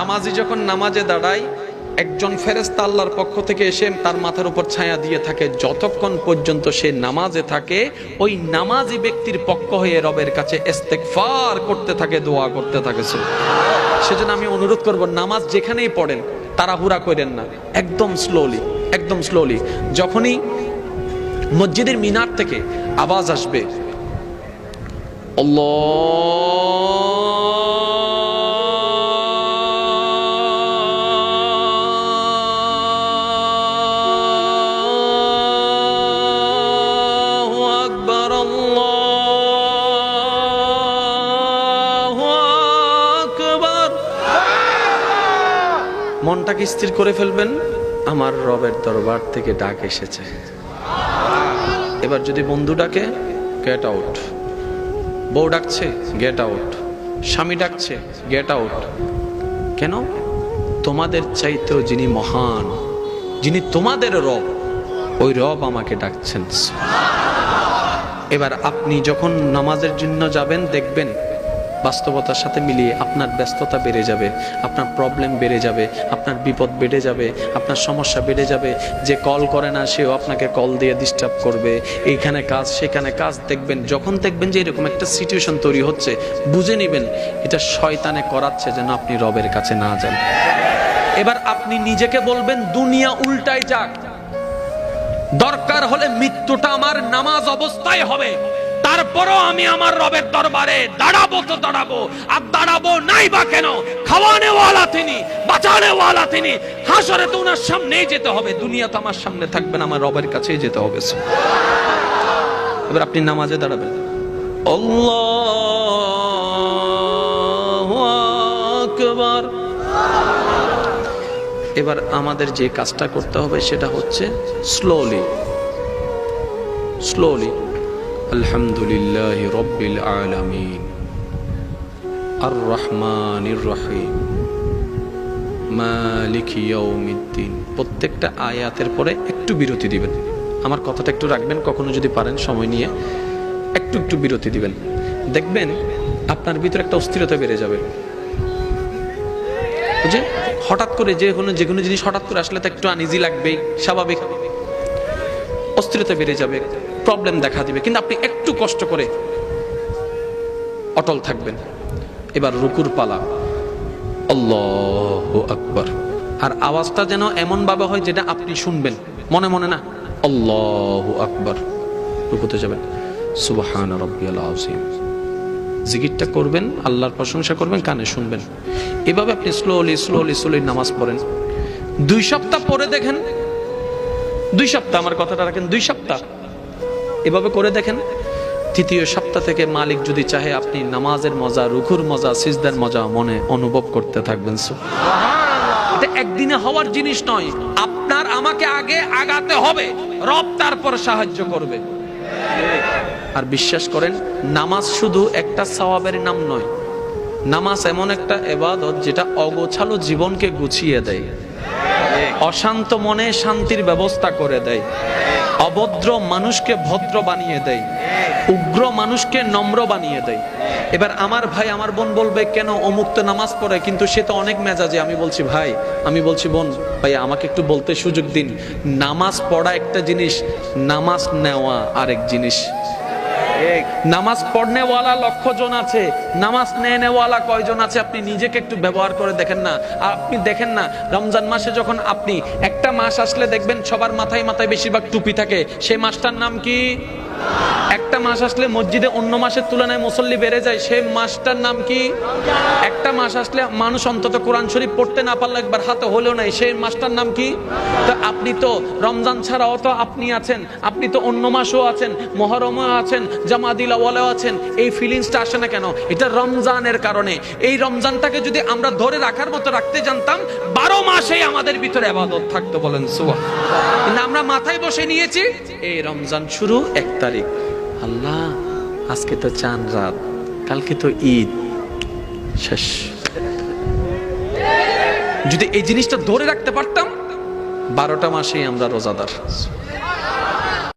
নামাজি যখন নামাজে দাঁড়ায়, একজন ফেরেশতা আল্লাহর পক্ষ থেকে এসে তার মাথার উপর ছায়া দিয়ে থাকে যতক্ষণ পর্যন্ত সে নামাজে থাকে। ওই নামাজি ব্যক্তির পক্ষ হয়ে রবের কাছে ইস্তেগফার করতে থাকে, দোয়া করতে থাকে। সেজন্য আমি অনুরোধ করব, নামাজ যেখানেই পড়েন তাড়াহুড়া করেন না, একদম স্লোলি, একদম স্লোলি। যখনই মসজিদের মিনার থেকে আওয়াজ আসবে আল্লাহু আকবার, আল্লাহু আকবার, মনটাকে স্থির করে ফেলবেন, আমার রবের দরবার থেকে ডাক এসেছে। এবার যদি বন্ধু ডাকে, গেট আউট। বউ ডাকছে, গেট আউট। স্বামী ডাকছে, গেট আউট। কেন? তোমাদের চাইতেও যিনি মহান, যিনি তোমাদের রব, ওই রব আমাকে ডাকছেন। এবার আপনি যখন নামাজের জন্য যাবেন, দেখবেন বাস্তবতার সাথে মিলিয়ে আপনার ব্যস্ততা বেড়ে যাবে, আপনার প্রবলেম বেড়ে যাবে, আপনার বিপদ বেড়ে যাবে, আপনার সমস্যা বেড়ে যাবে। যে কল করে না সেও আপনাকে কল দিয়ে ডিস্টার্ব করবে, এইখানে কাজ সেখানে কাজ। দেখবেন যখন দেখবেন যে এরকম একটা সিচুয়েশন তৈরি হচ্ছে, বুঝে নেবেন এটা শয়তানে করাচ্ছে যেন আপনি রবের কাছে না যান। এবার আপনি নিজেকে বলবেন দুনিয়া উল্টায় যাক, দরকার হলে মৃত্যুটা আমার নামাজ অবস্থায় হবে, তারপরও আমি আমার রবের দরবারে দাঁড়াবো তো দাঁড়াবো। আর দাঁড়াবো নাই বা কেন? খাওয়ানে ওয়ালা তিনি, বাঁচানে ওয়ালা তিনি। হাসরে তো ওনার সামনেই যেতে হবে, দুনিয়া তো আমার সামনে থাকবে না, আমার রবের কাছেই যেতে হবে। এবার আপনি নামাজে দাঁড়াবেন, আল্লাহু আকবার। এবার আমাদের যে কাজটা করতে হবে সেটা হচ্ছে স্লোলি স্লোলি। আলহামদুলিল্লাহি রাব্বিল আলামিন, আর রহমানির রহিম, মালিকি ইয়াউমিদ্দিন। প্রত্যেকটা আয়াতের পরে একটু বিরতি দিবেন। আমার কথাটা একটু রাখবেন, কখনো যদি পারেন সময় নিয়ে একটু একটু বিরতি দিবেন। দেখবেন আপনার ভিতরে একটা অস্থিরতা বেড়ে যাবে। বুঝে হঠাৎ করে যে কোনো জিনিস হঠাৎ করে আসলে তো একটু আনইজি লাগবেই, স্বাভাবিক। অস্থিরতা বেড়ে যাবে, প্রবলেম দেখা দিবে, কিন্তু আপনি একটু কষ্ট করে অটল থাকবেন। এবার রুকুর পালা, আল্লাহু আকবার। আর আওয়াজটা যেন এমন ভাবে হয় যেটা আপনি শুনবেন, মনে মনে না, আল্লাহু আকবার। রুকুতে যাবেন, সুবহান রাব্বিয়াল আযীম। জিকিরটা করবেন, আল্লাহর প্রশংসা করবেন, কানে শুনবেন। এভাবে আপনি স্লোলি স্লোলি স্লোলি নামাজ পড়েন। 2 সপ্তাহ পরে দেখেন, 2 সপ্তাহ, আমার কথাটা রাখেন, 2 সপ্তাহ এভাবে করে দেখেন। 3য় সপ্তাহ থেকে মালিক যদি চাহে আপনি নামাজের মজা, রুকুর মজা, সিজদার মজা মনে অনুভব করতে থাকবেন। এটা একদিনে হওয়ার জিনিস নয়, আপনার আমাকে আগে আগাতে হবে, রব তারপর সাহায্য করবে। আর বিশ্বাস করেন, নামাজ শুধু একটা সওয়াবের নাম নয়, নামাজ এমন একটা ইবাদত যেটা অগোছালো জীবনকে গুছিয়ে দেয়, অশান্ত মনে শান্তির ব্যবস্থা করে দেয়, অভদ্র মানুষকে ভদ্র বানিয়ে দেয়, উগ্র মানুষকে নম্র বানিয়ে দেয়। এবার আমার ভাই আমার বোন বলবে, কেন অমুক তো নামাজ পড়ে কিন্তু সে তো অনেক মেজাজে। আমি বলছি ভাই, আমি বলছি বোন, ভাই আমাকে একটু বলতে সুযোগ দিন। নামাজ পড়া একটা জিনিস, নামাজ নেওয়া আরেক জিনিস। নামাজ পড়নেওয়ালা লক্ষ জন আছে, নামাজ নেওয়ালা কয়জন আছে? আপনি নিজেকে একটু ব্যবহার করে দেখেন না। আর আপনি দেখেন না, রমজান মাসে যখন আপনি একটা মাস আসলে দেখবেন সবার মাথায় মাথায় বেশিরভাগ টুপি থাকে, সেই মাসটার নাম কি? একটা মাস আসলে মসজিদে অন্য মাসের তুলনায় মুসল্লি বেড়ে যায়, সেই মাসটার নাম কি? একটা মাস আসলে মানুষ অন্তত কোরআন শরীফ পড়তে না পারলে একবার হাতে হলেও নাই, সেই মাসটার নাম কি? তো আপনি তো রমজান ছাড়াও তো আপনি আছেন, আপনি তো অন্য মাসও আছেন, মহরমও আছেন, জামাদিল আওয়ালও আছেন। এই ফিলিংসটা আসে না কেন? এটা রমজানের কারণে। এই রমজানটাকে যদি আমরা ধরে রাখার মতো রাখতে জানতাম, 12 মাসেই আমাদের ভিতরে ইবাদত থাকতো। বলেন সুবহানাল্লাহ। কিন্তু আমরা মাথায় বসে নিয়েছি এই রমজান শুরু 1 তারিখ, আল্লাহ আজকে তো চাঁদ রাত, কালকে তো ঈদ, শেষ। যদি এই জিনিসটা ধরে রাখতে পারতাম, 12টা মাসেই আমরা রোজাদার।